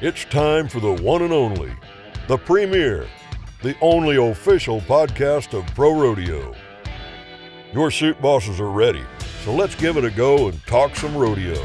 It's time for the one and only, the premier, the only official podcast of ProRodeo. Your shoot bosses are ready, so let's give it a go and talk some rodeo.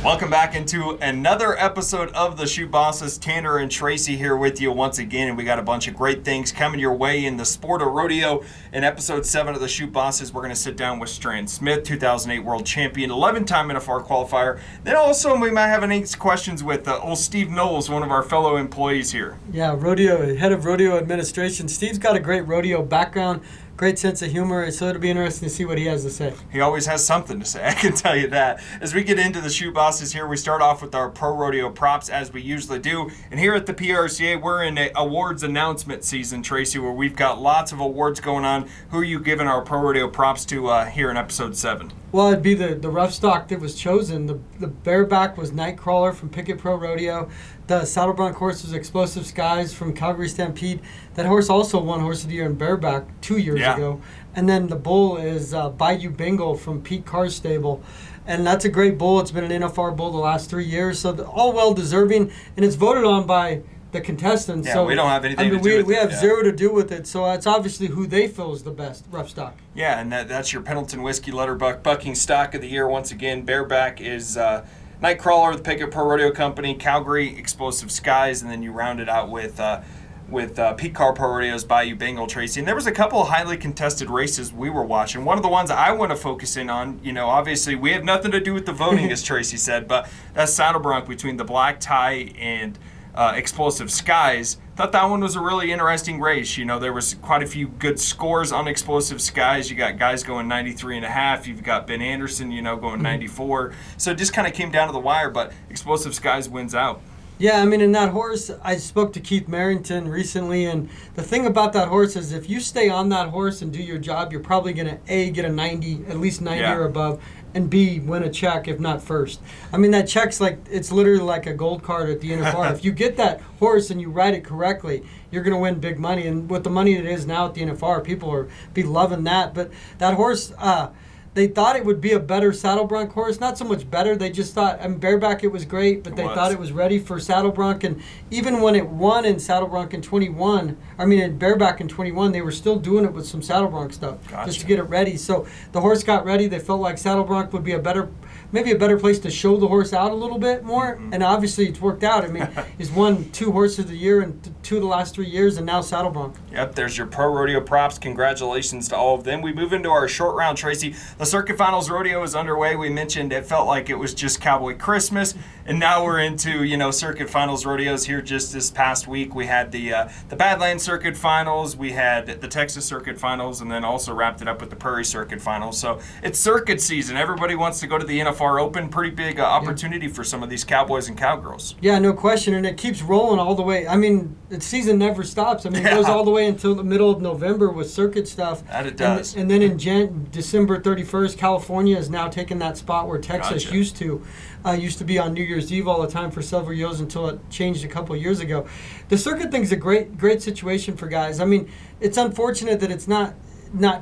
Welcome back into another episode of the Shoot Bosses. Tanner and Tracy here with you once again, and we got a bunch of great things coming your way in the sport of rodeo. In episode 7 of the Shoot Bosses, we're going to sit down with Stran Smith, 2008 world champion, 11-time NFR qualifier. Then also we might have any questions with old Steve Knowles, one of our fellow employees here. Yeah, rodeo, head of rodeo administration. Steve's got a great rodeo background. Great sense of humor, so it'll be interesting to see what he has to say. He always has something to say, I can tell you that. As we get into the Shoot Bosses here, we start off with our ProRodeo props, as we usually do. And here at the PRCA, we're in a awards announcement season, Tracy, where we've got lots of awards going on. Who are you giving our ProRodeo props to here in episode 7? Well, it'd be the rough stock that was chosen. The bareback was Nightcrawler from Pickett Pro Rodeo. The saddle bronc horse was Explosive Skies from Calgary Stampede. That horse also won Horse of the Year in bareback 2 years ago. And then the bull is Bayou Bingo from Pete Carr's stable. And that's a great bull. It's been an NFR bull the last 3 years. So all well-deserving. And it's voted on by the contestants. Yeah, so, we don't have anything to do with it. We have zero to do with it, so it's obviously who they feel is the best rough stock. Yeah, and that's your Pendleton Whiskey Letterbuck Bucking Stock of the Year. Once again, bareback is Nightcrawler, the Pickett Pro Rodeo Company, Calgary Explosive Skies, and then you round it out with Pete Carr Pro Rodeo's Bayou Bengal, Tracy. And there was a couple of highly contested races we were watching. One of the ones I want to focus in on, obviously we have nothing to do with the voting, as Tracy said, but that saddle bronc between the Black Tie and Explosive Skies. Thought that one was a really interesting race. There was quite a few good scores on Explosive Skies. You got guys going 93.5. You've got Ben Anderson, going 94. So it just kind of came down to the wire, but Explosive Skies wins out. Yeah, in that horse, I spoke to Keith Merrington recently, and the thing about that horse is if you stay on that horse and do your job, you're probably going to, A, get a 90, at least 90 or above, and B, win a check, if not first. That check's it's literally like a gold card at the NFR. If you get that horse and you ride it correctly, you're going to win big money. And with the money it is now at the NFR, people are be loving that. But that horse, they thought it would be a better saddle bronc horse. Not so much better. They just thought, bareback it was great, but they thought it was ready for saddle bronc. And even when it won in saddle bronc in in bareback in 21, they were still doing it with some saddle bronc stuff just to get it ready. So the horse got ready. They felt like saddle bronc would be maybe a better place to show the horse out a little bit more. Mm-hmm. And obviously it's worked out. He's won 2 Horses of the Year in 2 of the last 3 years, and now saddle bronc. Yep, there's your Pro Rodeo props. Congratulations to all of them. We move into our short round, Tracy. The Circuit Finals Rodeo is underway. We mentioned it felt like it was just Cowboy Christmas, and now we're into, Circuit Finals Rodeos here just this past week. We had the Badlands Circuit Finals, we had the Texas Circuit Finals, and then also wrapped it up with the Prairie Circuit Finals. So it's circuit season. Everybody wants to go to the NFR Open. Pretty big opportunity for some of these cowboys and cowgirls. Yeah, no question, and it keeps rolling all the way. The season never stops. It goes all the way until the middle of November with circuit stuff. That it does. And then in December 31st, California is now taking that spot where Texas used to be on New Year's Eve all the time for several years until it changed a couple of years ago. The circuit thing's a great situation for guys. It's unfortunate that it's not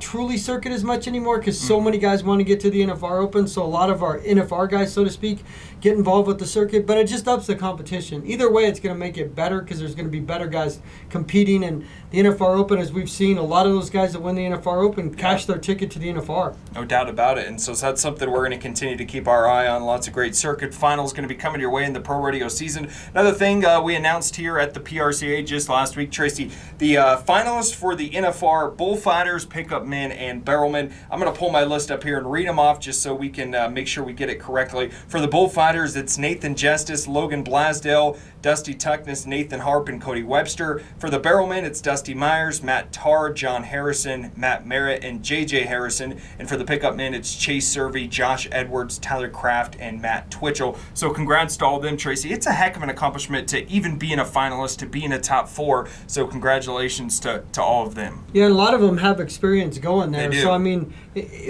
truly circuit as much anymore because so many guys want to get to the NFR Open, so a lot of our NFR guys, so to speak, get involved with the circuit, but it just ups the competition. Either way, it's going to make it better because there's going to be better guys competing, and the NFR Open, as we've seen, a lot of those guys that win the NFR Open cash their ticket to the NFR. No doubt about it, and so that's something we're going to continue to keep our eye on. Lots of great circuit finals going to be coming your way in the Pro Rodeo season. Another thing we announced here at the PRCA just last week, Tracy, the finalists for the NFR Bullfighters, Pickup Men, and Barrelmen. I'm going to pull my list up here and read them off just so we can make sure we get it correctly. For the Bullfighters, it's Nathan Justice, Logan Blasdell, Dusty Tuckness, Nathan Harp, and Cody Webster. For the Barrelmen, it's Dusty Myers, Matt Tarr, John Harrison, Matt Merritt, and J.J. Harrison. And for the Pickup Men, it's Chase Servey, Josh Edwards, Tyler Kraft, and Matt Twitchell. So congrats to all of them, Tracy. It's a heck of an accomplishment to even be in a finalist, to be in a top 4. So congratulations to all of them. Yeah, and a lot of them have experience going there. They do. So,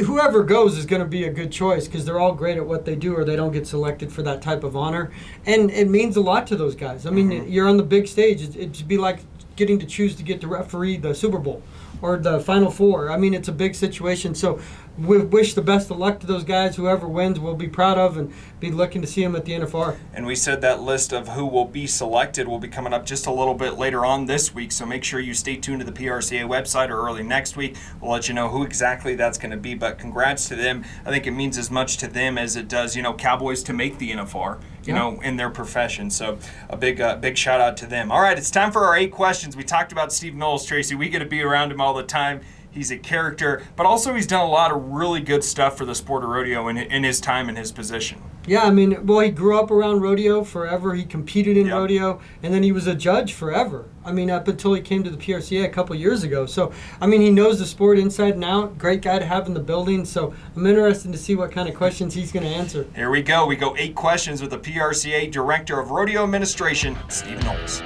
whoever goes is going to be a good choice because they're all great at what they do or they don't get selected for that type of honor. And it means a lot to those guys. You're on the big stage. It'd be like getting to choose to get to referee the Super Bowl or the Final Four. It's a big situation. So we wish the best of luck to those guys. Whoever wins, we'll be proud of and be looking to see them at the NFR. And we said that list of who will be selected will be coming up just a little bit later on this week, so make sure you stay tuned to the PRCA website or early next week. We'll let you know who exactly that's going to be, but congrats to them. I think it means as much to them as it does, Cowboys to make the NFR, in their profession. So a big shout out to them. All right, it's time for our 8 questions. We talked about Steve Knowles, Tracy. We get to be around him all the time. He's a character, but also he's done a lot of really good stuff for the sport of rodeo in his time and his position. Yeah, he grew up around rodeo forever. He competed in rodeo, and then he was a judge forever. Up until he came to the PRCA a couple years ago. So, he knows the sport inside and out. Great guy to have in the building. So, I'm interested to see what kind of questions he's going to answer. Here we go. We go 8 questions with the PRCA Director of Rodeo Administration, Steve Knowles.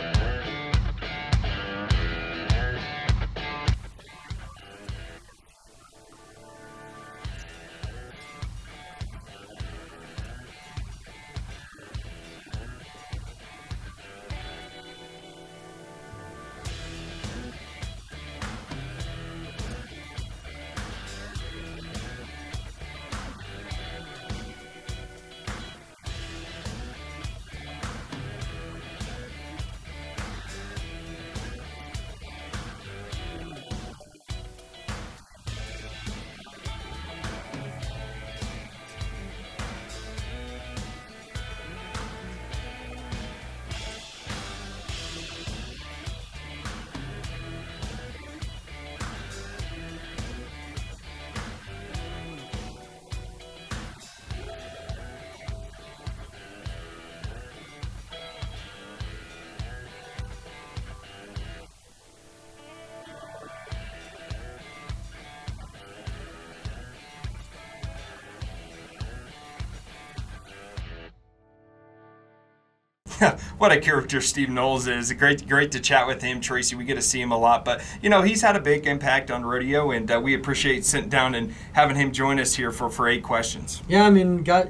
What a character Steve Knowles is. Great to chat with him, Tracy. We get to see him a lot, but he's had a big impact on rodeo, and we appreciate sitting down and having him join us here for 8 questions. Yeah,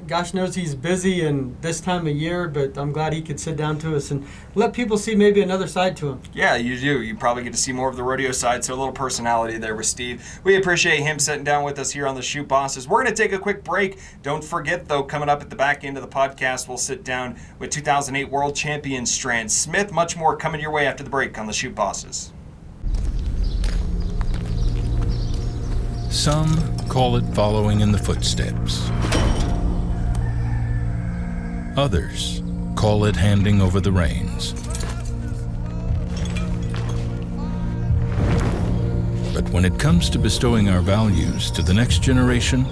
gosh knows he's busy and this time of year, but I'm glad he could sit down to us and let people see maybe another side to him. Yeah, you do. You probably get to see more of the rodeo side, so a little personality there with Steve. We appreciate him sitting down with us here on the Shoot Bosses. We're going to take a quick break. Don't forget, though, coming up at the back end of the podcast, we'll sit down with 2008 World Champion Stran Smith. Much more coming your way after the break on the Shoot Bosses. Some call it following in the footsteps. Others call it handing over the reins. But when it comes to bestowing our values to the next generation,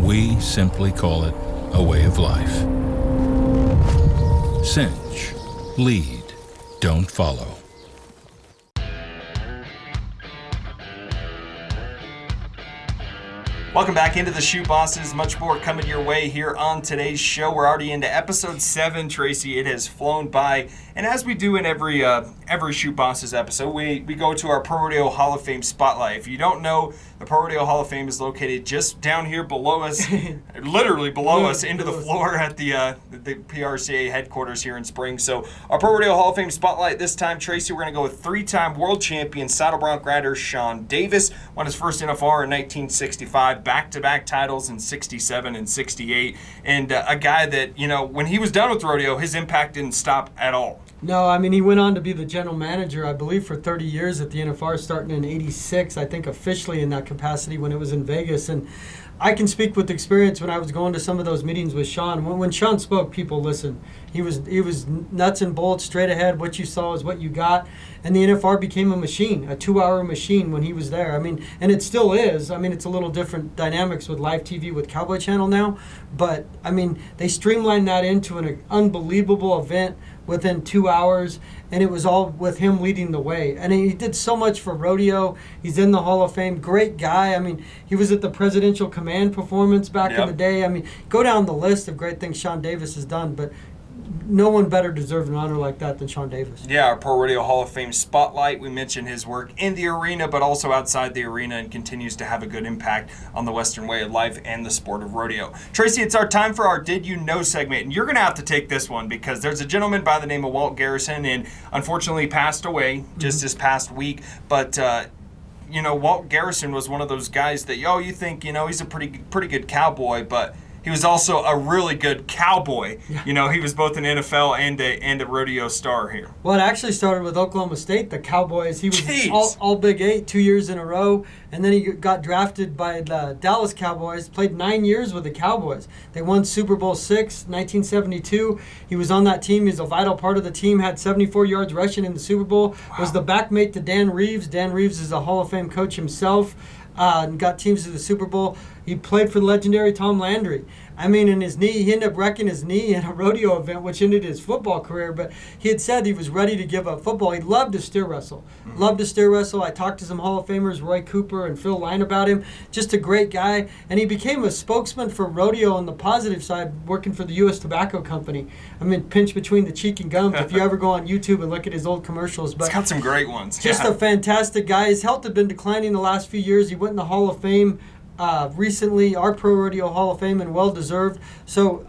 we simply call it a way of life. Cinch, lead, don't follow. Welcome back into the Shoot Bosses. Much more coming your way here on today's show. We're already into episode 7, Tracy. It has flown by. And as we do in every Shoot Bosses episode, we go to our ProRodeo Hall of Fame Spotlight. If you don't know, the ProRodeo Hall of Fame is located just down here below us, literally below us, into the floor at the PRCA headquarters here in Spring. So our ProRodeo Hall of Fame Spotlight this time, Tracy, we're going to go with 3-time world champion saddle bronc rider Shawn Davis. Won his first NFR in 1965, back-to-back titles in 67 and 68. And a guy that, when he was done with rodeo, his impact didn't stop at all. No, he went on to be the general manager, I believe, for 30 years at the NFR, starting in 86, I think officially in that capacity when it was in Vegas. And I can speak with experience when I was going to some of those meetings with Shawn. When Shawn spoke, people listened. He was nuts and bolts, straight ahead. What you saw is what you got. And the NFR became a machine, a 2-hour machine when he was there. And it still is. It's a little different dynamics with live TV with Cowboy Channel now. But, they streamlined that into an unbelievable event within 2 hours, and it was all with him leading the way. And he did so much for rodeo. He's in the Hall of Fame. Great guy. He was at the Presidential Command performance back in the day. Go down the list of great things Shawn Davis has done, but no one better deserves an honor like that than Shawn Davis. Yeah, our ProRodeo Hall of Fame Spotlight. We mentioned his work in the arena, but also outside the arena, and continues to have a good impact on the Western way of life and the sport of rodeo. Tracy, it's our time for our Did You Know segment, and you're going to have to take this one because there's a gentleman by the name of Walt Garrison, and unfortunately passed away just this past week, but Walt Garrison was one of those guys that, you think, he's a pretty good cowboy, but he was also a really good cowboy. Yeah. He was both an NFL and a rodeo star here. Well, it actually started with Oklahoma State, the Cowboys. He was all Big 8 2 years in a row, and then he got drafted by the Dallas Cowboys, played 9 years with the Cowboys. They won Super Bowl VI, 1972. He was on that team. He's a vital part of the team, had 74 yards rushing in the Super Bowl, was the backmate to Dan Reeves. Dan Reeves is a Hall of Fame coach himself. And got teams to the Super Bowl. He played for the legendary Tom Landry. In his knee, he ended up wrecking his knee in a rodeo event, which ended his football career. But he had said he was ready to give up football. He loved to steer wrestle. I talked to some Hall of Famers, Roy Cooper and Phil Line, about him. Just a great guy. And he became a spokesman for rodeo on the positive side, working for the U.S. Tobacco Company. Pinch between the cheek and gums, if you ever go on YouTube and look at his old commercials. But he's got some great ones. Just a fantastic guy. His health had been declining the last few years. He went in the Hall of Fame recently, our ProRodeo Hall of Fame, and well-deserved. So,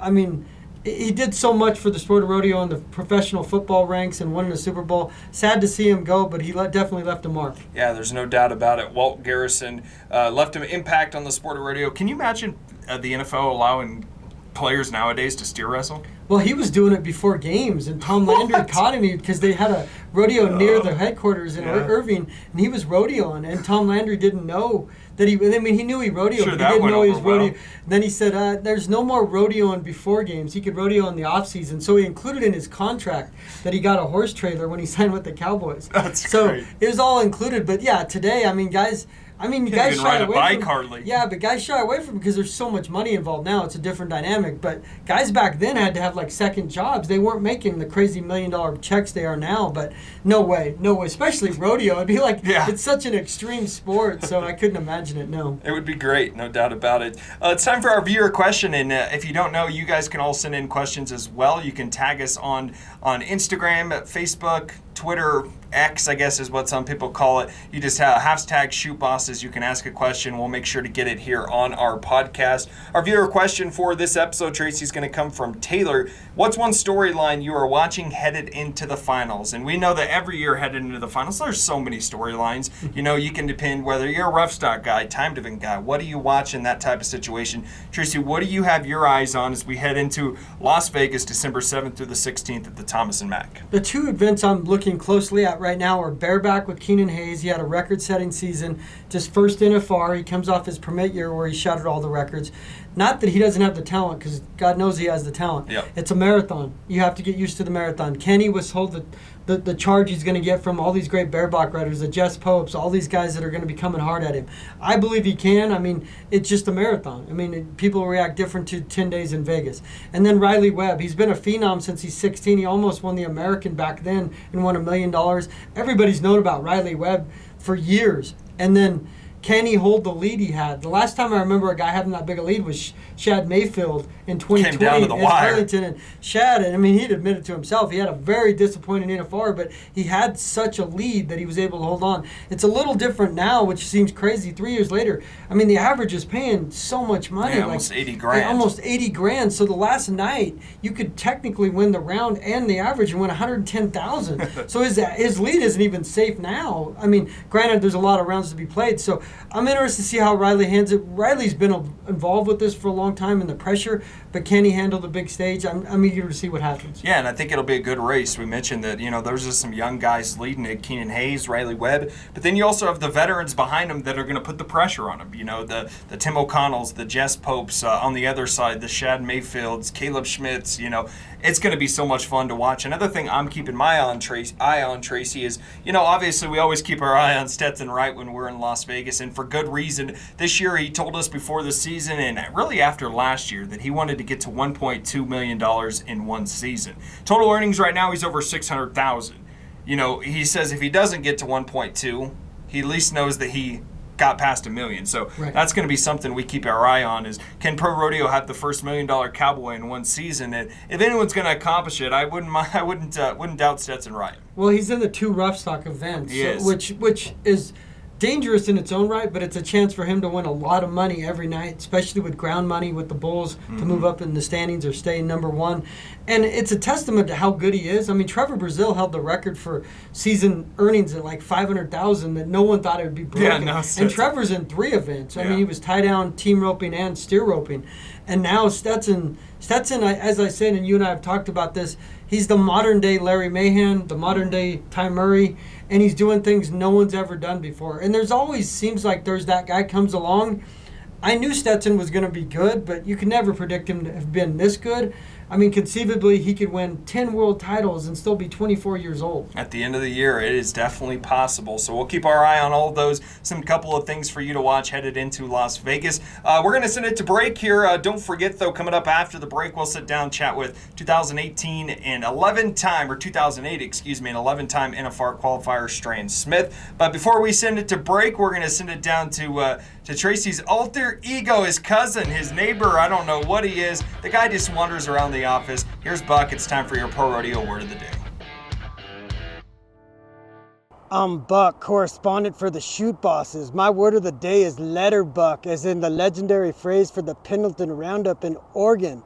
he did so much for the sport of rodeo in the professional football ranks and winning the Super Bowl. Sad to see him go, but he definitely left a mark. Yeah, there's no doubt about it. Walt Garrison left an impact on the sport of rodeo. Can you imagine the NFL allowing players nowadays to steer wrestle? Well, he was doing it before games, and Tom Landry caught him because they had a rodeo near the headquarters in Irving, and he was rodeoing, and Tom Landry didn't know that he knew he rodeoed, but he didn't know he was rodeoing. And then he said, there's no more rodeoing before games. He could rodeo in the off-season. So he included in his contract that he got a horse trailer when he signed with the Cowboys. That's so great. It was all included. But yeah, today, guys... guys shy away from hardly. Yeah, but guys shy away from it because there's so much money involved now. It's a different dynamic. But guys back then had to have second jobs. They weren't making the crazy $1 million checks they are now. But no way. Especially rodeo. It'd be it's such an extreme sport. So I couldn't imagine it. No. It would be great, no doubt about it. It's time for our viewer question, and if you don't know, you guys can all send in questions as well. You can tag us on Instagram, Facebook, Twitter, X, I guess is what some people call it. You just have hashtag #ShootBosses. You can ask a question. We'll make sure to get it here on our podcast. Our viewer question for this episode, Tracy, is going to come from Taylor. What's one storyline you are watching headed into the finals? And we know that every year headed into the finals, there's so many storylines. You can depend whether you're a rough stock guy, time event guy. What do you watch in that type of situation? Tracy, what do you have your eyes on as we head into Las Vegas, December 7th through the 16th at the Thomas & Mack? The two events I'm looking closely at right now are bareback with Keenan Hayes. He had a record-setting season, just first NFR. He comes off his permit year where he shattered all the records. Not that he doesn't have the talent, because God knows he has the talent. Yep. It's a marathon. You have to get used to the marathon. Kenny was told the charge he's going to get from all these great bareback riders, the Jess Popes, all these guys that are going to be coming hard at him. I believe he can. It's just a marathon. People react different to 10 days in Vegas. And then Riley Webb. He's been a phenom since he's 16. He almost won the American back then and won $1 million. Everybody's known about Riley Webb for years. And then can he hold the lead he had? The last time I remember a guy having that big a lead was Shad Mayfield in 2020 Came down to the wire. Arlington. And Shad, he'd admitted to himself, he had a very disappointing NFR, but he had such a lead that he was able to hold on. It's a little different now, which seems crazy 3 years later. The average is paying so much money. Yeah, almost 80 grand. Almost 80 grand. So the last night, you could technically win the round and the average and win 110,000. So his lead isn't even safe now. Granted, there's a lot of rounds to be played, so I'm interested to see how Riley handles it. Riley's been involved with this for a long time and the pressure, but can he handle the big stage? I'm eager to see what happens. Yeah, and I think it'll be a good race. We mentioned that, there's just some young guys leading it, Keenan Hayes, Riley Webb, but then you also have the veterans behind them that are going to put the pressure on him. The Tim O'Connells, the Jess Popes on the other side, the Shad Mayfields, Caleb Schmitz, it's going to be so much fun to watch. Another thing I'm keeping my eye on, Tracy, is, obviously we always keep our eye on Stetson Wright when we're in Las Vegas, and for good reason. This year he told us before the season, and really after last year, that he wanted to get to $1.2 million in one season. Total earnings right now, he's over $600,000. He says if he doesn't get to 1.2, he at least knows that he got past $1 million. So That's going to be something we keep our eye on, is can ProRodeo have the first $1 million cowboy in one season? And if anyone's going to accomplish it, I wouldn't doubt Stetson Wright. Well, he's in the two rough stock events, He is. which is dangerous in its own right, but it's a chance for him to win a lot of money every night, especially with ground money with the Bulls to move up in the standings or stay number one. And it's a testament to how good he is. I mean, Trevor Brazile held the record for season earnings at like $500,000 that no one thought it would be broken. Yeah, no, and Trevor's in 3 events. I mean, he was tie down, team roping, and steer roping. And now Stetson, as I said, and you and I have talked about this, he's the modern-day Larry Mahan, the modern-day Ty Murray, and he's doing things no one's ever done before. And there's always seems like there's that guy comes along. I knew Stetson was going to be good, but you could never predict him to have been this good. I mean, conceivably, he could win 10 world titles and still be 24 years old. At the end of the year, it is definitely possible. So we'll keep our eye on all of those. Some couple of things for you to watch headed into Las Vegas. We're going to send it to break here. Don't forget, though, coming up after the break, we'll sit down and chat with 2018 and 11-time, or 2008, excuse me, and 11-time NFR qualifier Stran Smith. But before we send it to break, we're going to send it down to Tracy's alter ego, his cousin, his neighbor. I don't know what he is. The guy just wanders around the office. Here's Buck. It's time for your Pro Rodeo Word of the Day. I'm Buck, correspondent for the Shoot Bosses. My word of the day is letter buck, as in the legendary phrase for the Pendleton Roundup in Oregon.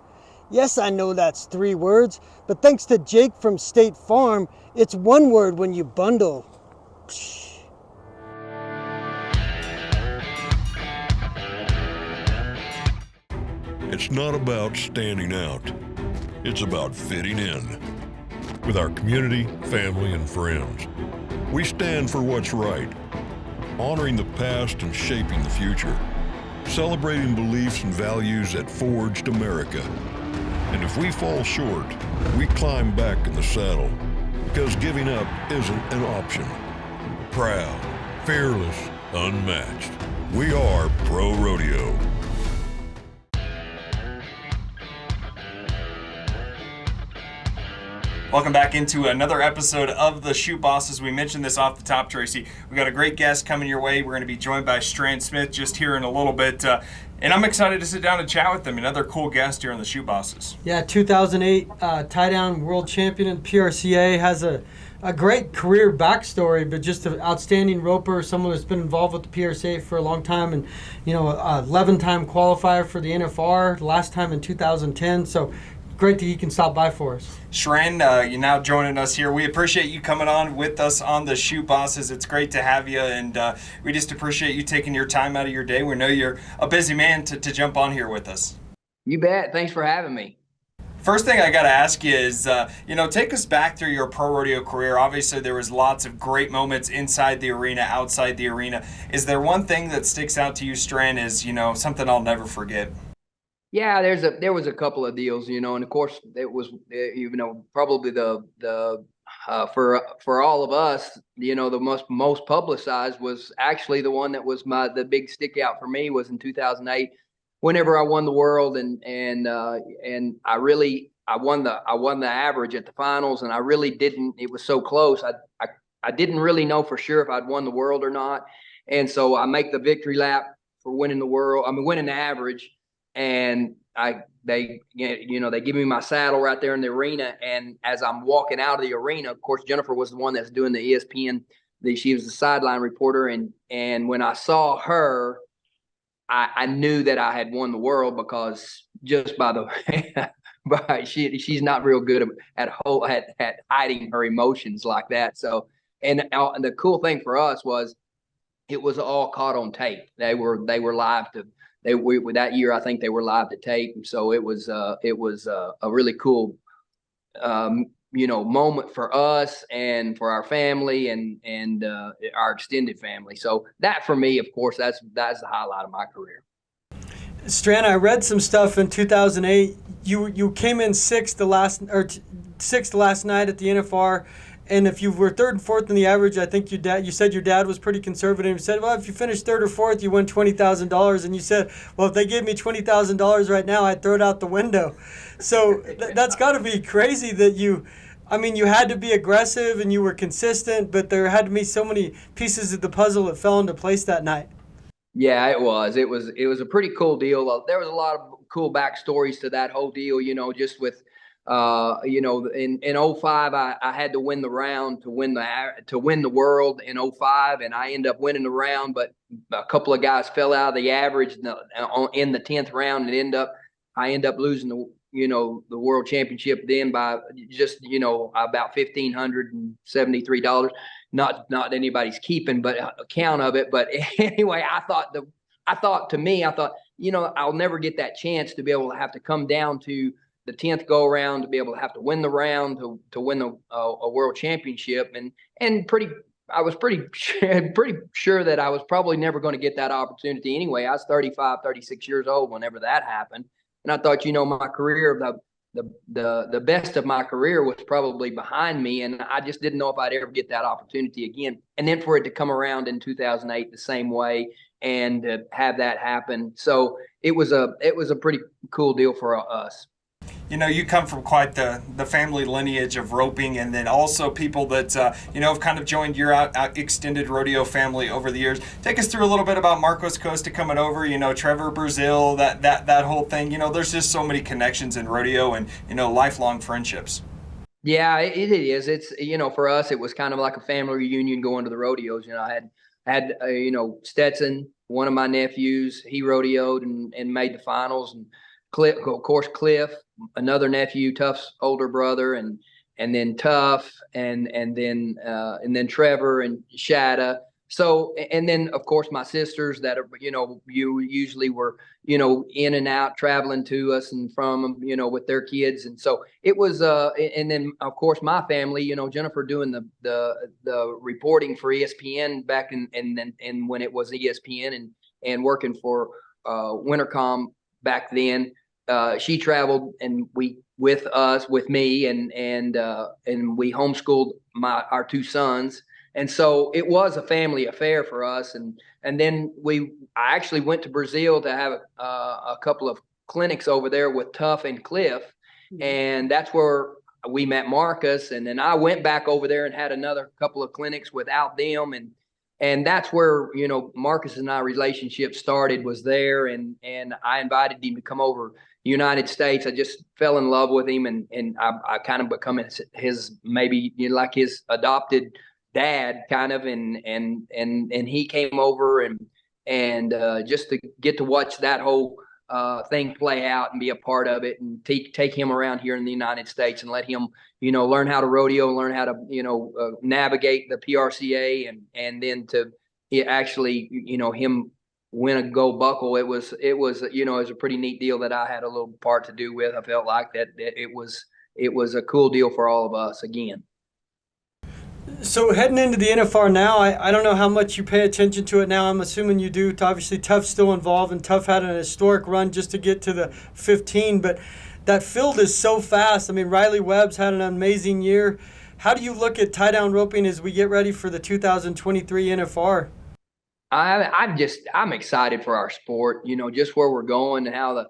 Yes, I know that's 3 words, but thanks to Jake from State Farm, it's 1 word when you bundle. Psh. It's not about standing out. It's about fitting in. With our community, family, and friends, we stand for what's right, honoring the past and shaping the future, celebrating beliefs and values that forged America. And if we fall short, we climb back in the saddle, because giving up isn't an option. Proud, fearless, unmatched. We are Pro Rodeo. Welcome back into another episode of the Shoot Bosses. We mentioned this off the top, Tracy. We got a great guest coming your way. We're going to be joined by Stran Smith just here in a little bit. And I'm excited to sit down and chat with them. Another cool guest here on the Shoot Bosses. Yeah, 2008 tie-down world champion in PRCA, has a great career backstory, but just an outstanding roper, someone that's been involved with the PRCA for a long time, and 11-time qualifier for the NFR, last time in 2010. So great that he can stop by for us. Stran, you're now joining us here. We appreciate you coming on with us on the Shoot Bosses. It's great to have you, and we just appreciate you taking your time out of your day. We know you're a busy man to jump on here with us. You bet. Thanks for having me. First thing I got to ask you is, take us back through your pro rodeo career. Obviously, there was lots of great moments inside the arena, outside the arena. Is there one thing that sticks out to you, Stran, as, something I'll never forget? Yeah, there was a couple of deals, and of course it was, probably the for all of us, the most publicized was actually the one that was the big stick out for me was in 2008, whenever I won the world, and I won the average at the finals, and I really didn't. It was so close. I didn't really know for sure if I'd won the world or not, and so I make the victory lap for winning the world. Winning the average. And they give me my saddle right there in the arena. And as I'm walking out of the arena, of course, Jennifer was the one that's doing the ESPN. She was the sideline reporter. And when I saw her, I knew that I had won the world, because just by the she's not real good at hiding her emotions like that. So, and the cool thing for us was it was all caught on tape. They were live to. That year, I think they were live to tape, and so it was a really cool, moment for us and for our family and our extended family. So that, for me, of course, that's the highlight of my career. Stran, I read some stuff in 2008. You came in sixth the last night at the NFR. And if you were third and fourth in the average, I think you said your dad was pretty conservative. You said, well, if you finish third or fourth, you win $20,000. And you said, well, if they gave me $20,000 right now, I'd throw it out the window. So that's got to be crazy that you had to be aggressive and you were consistent, but there had to be so many pieces of the puzzle that fell into place that night. Yeah, it was. It was a pretty cool deal. There was a lot of cool backstories to that whole deal, just with In '05, I had to win the round to win the world in '05, and I ended up winning the round, but a couple of guys fell out of the average in the 10th round, and I end up losing the world championship then by just about $1,573. Not that anybody's keeping, but account of it. But anyway, I thought I'll never get that chance to be able to have to come down to the 10th go around to be able to have to win the round to win a world championship, and I was pretty sure that I was probably never going to get that opportunity anyway. I was 35, 36 years old whenever that happened, and I thought my career, the best of my career was probably behind me, and I just didn't know if I'd ever get that opportunity again. And then for it to come around in 2008 the same way and to have that happen, so it was a pretty cool deal for us. You come from quite the family lineage of roping, and then also people that, have kind of joined your extended rodeo family over the years. Take us through a little bit about Marcos Costa coming over, Trevor Brazil, that whole thing. There's just so many connections in rodeo and, lifelong friendships. Yeah, it is. It's, for us, it was kind of like a family reunion going to the rodeos. I had Stetson, one of my nephews, he rodeoed and made the finals, and Cliff, another nephew, Tuff's older brother, and then Tuff, and then Trevor and Shada. So, and then of course my sisters that are, you usually were, in and out traveling to us and from, with their kids. And so it was, and then of course my family, Jennifer doing the reporting for ESPN back in when it was ESPN and working for Wintercom back then. She traveled with me and we homeschooled our two sons. And so it was a family affair for us. And then I actually went to Brazil to have a couple of clinics over there with Tuff and Cliff. And that's where we met Marcus. And then I went back over there and had another couple of clinics without them. And that's where, Marcus and I relationship started, was there. And I invited him to come over United States. I just fell in love with him, and I kind of become his maybe like his adopted dad kind of, and he came over and just to get to watch that whole thing play out and be a part of it, and take him around here in the United States and let him learn how to rodeo, learn how to navigate the PRCA, and then to actually him win a gold buckle. It was a pretty neat deal that I had a little part to do with. I felt like that it was a cool deal for all of us again. So heading into the NFR now, I don't know how much you pay attention to it now. I'm assuming you do. Obviously, Tuff's still involved, and Tuff had an historic run just to get to the 15. But that field is so fast. I mean, Riley Webb's had an amazing year. How do you look at tie-down roping as we get ready for the 2023 NFR? I'm excited for our sport, just where we're going, and how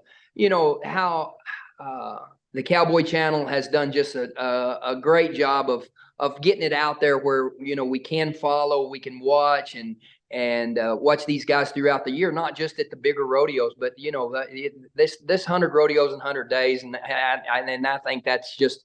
the Cowboy Channel has done just a great job of getting it out there where, we can follow, we can watch and watch these guys throughout the year, not just at the bigger rodeos, but, this 100 rodeos in 100 days. And I think that's just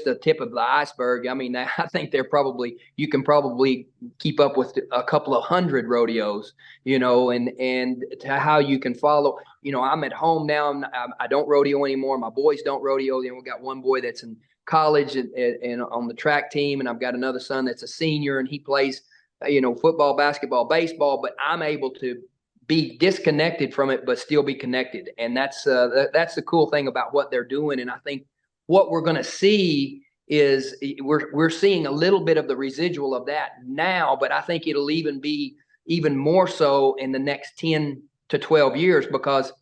the tip of the iceberg. I mean, I think you can probably keep up with a couple of 100 rodeos, and to how you can follow. I'm at home now. I don't rodeo anymore. My boys don't rodeo. Then we've got one boy that's in college and on the track team, and I've got another son that's a senior, and he plays, football, basketball, baseball. But I'm able to be disconnected from it, but still be connected, and that's the cool thing about what they're doing. And I think what we're going to see is we're seeing a little bit of the residual of that now, but I think it'll be even more so in the next 10 to 12 years, because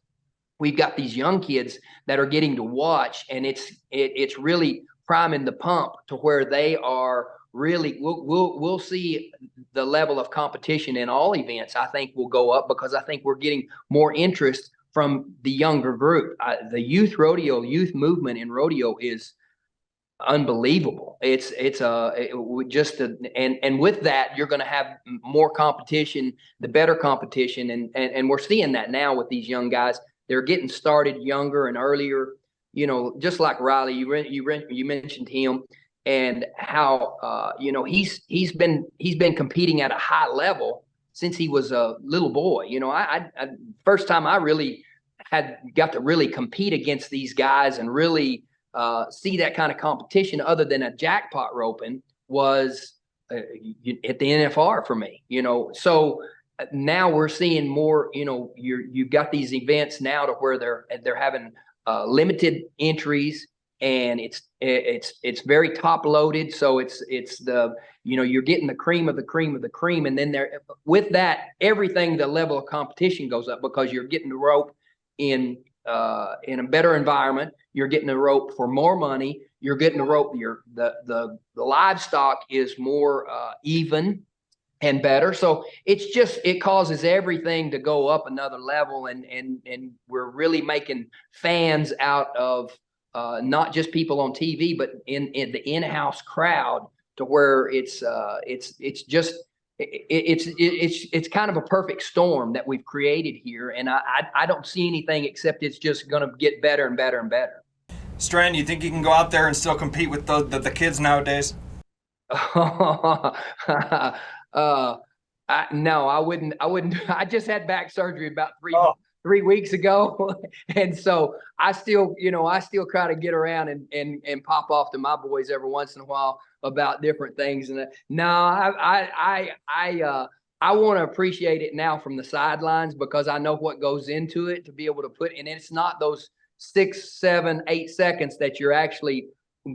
we've got these young kids that are getting to watch, and it's really priming the pump to where they are really, we'll see the level of competition in all events. I think will go up, because I think we're getting more interest from the younger group. The youth movement in rodeo is unbelievable. And with that, you're going to have more competition, the better competition. And we're seeing that now with these young guys. They're getting started younger and earlier. just like Riley, you mentioned him and how he's been competing at a high level since he was a little boy. I first time I really got to really compete against these guys and really see that kind of competition other than a jackpot roping was at the NFR for me. So now we're seeing more. You've got these events now to where they're having limited entries, and it's very top loaded. So it's the you're getting the cream of the cream of the cream, and then with that everything, the level of competition goes up because you're getting the rope in a better environment. You're getting the rope for more money. You're getting the rope. The livestock is more even and better. So it causes everything to go up another level, and we're really making fans out of not just people on TV, but in the in-house crowd, to where it's kind of a perfect storm that we've created here, and I don't see anything except it's just going to get better and better and better. Stran, you think you can go out there and still compete with the kids nowadays? No, I wouldn't. I just had back surgery about 3 weeks ago, and so I still try to get around and pop off to my boys every once in a while about different things. And no, I want to appreciate it now from the sidelines, because I know what goes into it to be able to put. And it's not those 6, 7, 8 seconds that you're actually,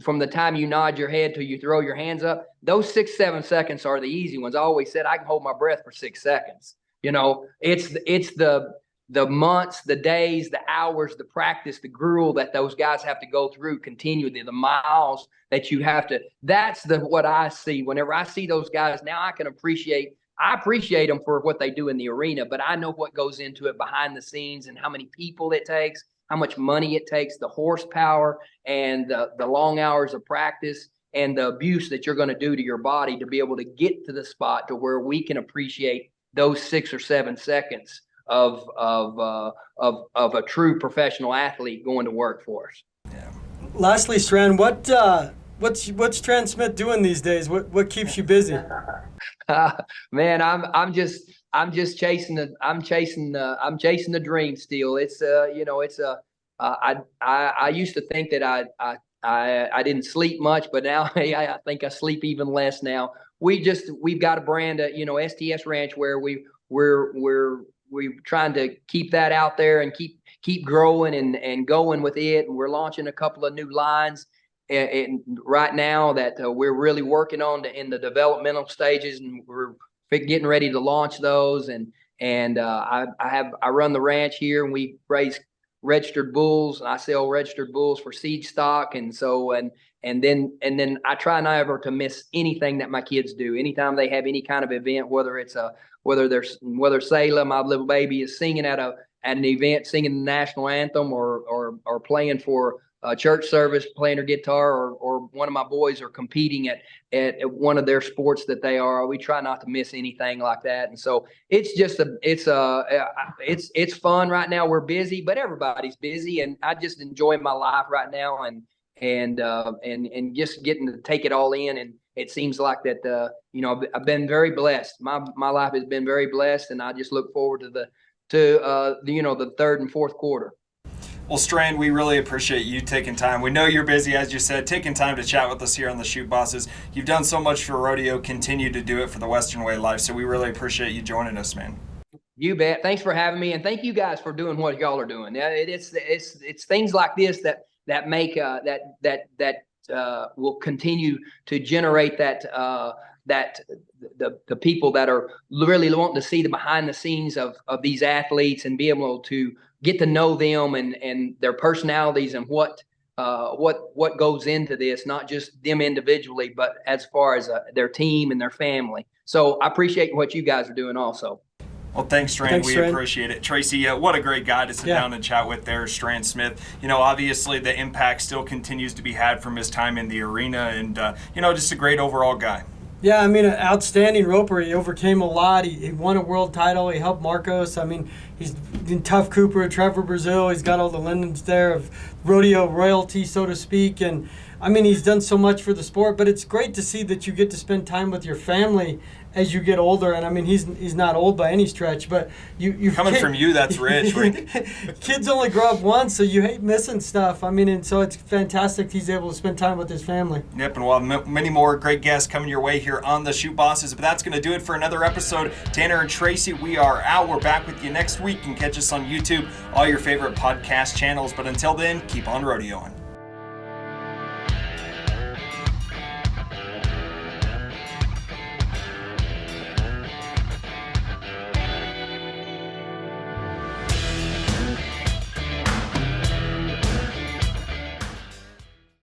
from the time you nod your head till you throw your hands up. Those 6, 7 seconds are the easy ones. I always said I can hold my breath for 6 seconds. It's the months, the days, the hours, the practice, the gruel that those guys have to go through continually, the miles that you have to. That's what I see whenever I see those guys. Now I appreciate them for what they do in the arena, but I know what goes into it behind the scenes and how many people it takes, how much money it takes, the horsepower and the long hours of practice and the abuse that you're going to do to your body to be able to get to the spot to where we can appreciate those 6 or 7 seconds of a true professional athlete going to work for us. Yeah. Lastly, Stran, what's Stran Smith doing these days? What keeps you busy? Man, I'm just chasing the dream still. I used to think that I didn't sleep much, but now I think I sleep even less now. We've got a brand, STS Ranch, where we're trying to keep that out there and keep growing and going with it. And we're launching a couple of new lines and right now that we're really working on in the developmental stages, and we're getting ready to launch those. And I run the ranch here, and we raise registered bulls. I sell registered bulls for seed stock, and then I try not ever to miss anything that my kids do. Anytime they have any kind of event, whether Sayla, my little baby, is singing at an event, singing the national anthem, or playing for a church service, playing her guitar, or one of my boys are competing at one of their sports that they are. We try not to miss anything like that. And so it's fun right now. We're busy, but everybody's busy, and I just enjoy my life right now and just getting to take it all in. And it seems like that, I've been very blessed. My life has been very blessed, and I just look forward to the third and fourth quarter. Well, Stran, we really appreciate you taking time. We know you're busy, as you said, taking time to chat with us here on the Shoot Bosses. You've done so much for rodeo, continue to do it for the Western Way Life, so we really appreciate you joining us, man. You bet. Thanks for having me, and thank you guys for doing what y'all are doing. It's things like this that make that will continue to generate that the people that are really wanting to see the behind the scenes of these athletes and be able to get to know them and their personalities and what goes into this, not just them individually, but as far as their team and their family. So I appreciate what you guys are doing also. Well, thanks, Stran. We appreciate it. Tracy, what a great guy to sit down and chat with there, Stran Smith. Obviously the impact still continues to be had from his time in the arena, and, just a great overall guy. Yeah, I mean, an outstanding roper. He overcame a lot. He won a world title. He helped Marcos. I mean, he's in Tough Cooper, Trevor Brazil. He's got all the linens there of rodeo royalty, so to speak. And, I mean, he's done so much for the sport. But it's great to see that you get to spend time with your family as you get older. And, I mean, he's not old by any stretch. But you coming from you, that's rich. Kids only grow up once, so you hate missing stuff. I mean, and so it's fantastic he's able to spend time with his family. Yep, and we'll have many more great guests coming your way here on the Shoot Bosses. But that's going to do it for another episode. Tanner and Tracy, we are out. We're back with you next week. You can catch us on YouTube, all your favorite podcast channels. But until then, keep on rodeoing.